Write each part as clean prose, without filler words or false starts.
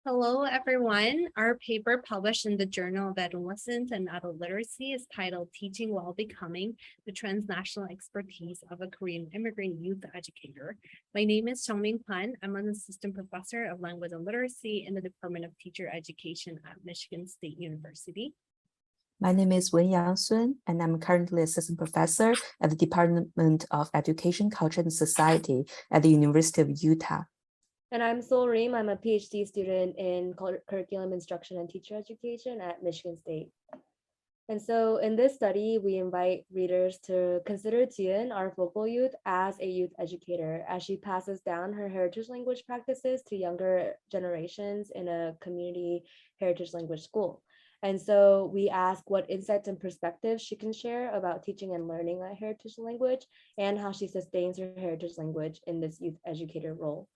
Hello, everyone. Our paper published in the Journal of Adolescent and Adult Literacy is titled Teaching While Becoming the Transnational Expertise of a Korean Immigrant Youth Educator. My name is Seong-Min Kwan. I'm an assistant professor of language and literacy in the Department of Teacher Education at Michigan State University. My name is Wen-Yang Sun, and I'm currently assistant professor at the Department of Education, Culture, and Society at the University of Utah. And I'm Sol Reem. I'm a PhD student in curriculum instruction and teacher education at Michigan State. And so in this study, we invite readers to consider Jian, our focal youth, as a youth educator, as she passes down her heritage language practices to younger generations in a community heritage language school. And so we ask what insights and perspectives she can share about teaching and learning a heritage language and how she sustains her heritage language in this youth educator role.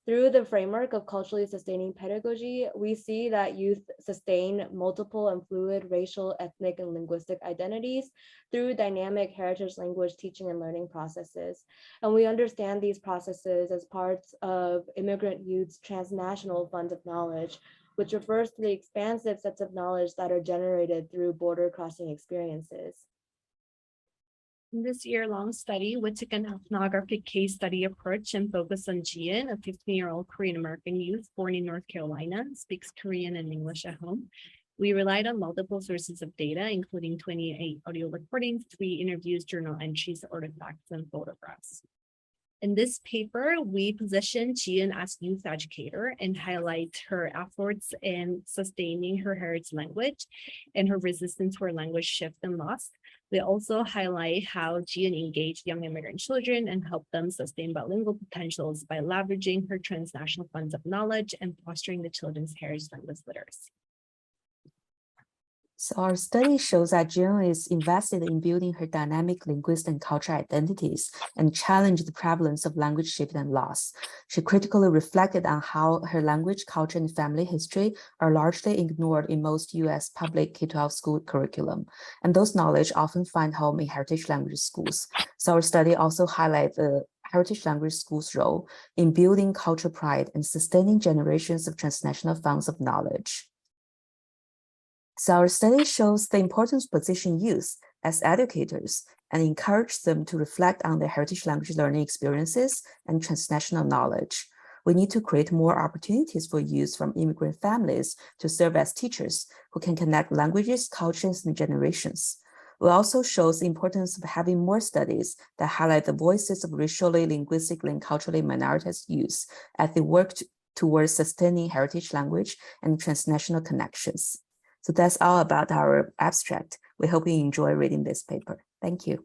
Through the framework of culturally sustaining pedagogy, we see that youth sustain multiple and fluid racial, ethnic, and linguistic identities through dynamic heritage language teaching and learning processes. And we understand these processes as parts of immigrant youth's transnational fund of knowledge, which refers to the expansive sets of knowledge that are generated through border crossing experiences. In this year-long study, we took an ethnographic case study approach and focused on Jian, a 15-year-old Korean-American youth born in North Carolina, speaks Korean and English at home. We relied on multiple sources of data, including 28 audio recordings, 3 interviews, journal entries, artifacts, and photographs. In this paper, we position Jian as youth educator and highlight her efforts in sustaining her heritage language and her resistance for language shift and loss. We also highlight how Jian engaged young immigrant children and helped them sustain bilingual potentials by leveraging her transnational funds of knowledge and fostering the children's heritage language literacy. So our study shows that Jian is invested in building her dynamic linguistic and cultural identities and challenged the prevalence of language shift and loss. She critically reflected on how her language, culture, and family history are largely ignored in most U.S. public K-12 school curriculum, and those knowledge often find home in heritage language schools. So our study also highlights the heritage language schools' role in building cultural pride and sustaining generations of transnational funds of knowledge. So our study shows the importance of position youth as educators and encourage them to reflect on their heritage language learning experiences and transnational knowledge. We need to create more opportunities for youth from immigrant families to serve as teachers who can connect languages, cultures, and generations. We also shows the importance of having more studies that highlight the voices of racially, linguistically, and culturally minoritized youth as they work towards sustaining heritage language and transnational connections. So that's all about our abstract. We hope you enjoy reading this paper. Thank you.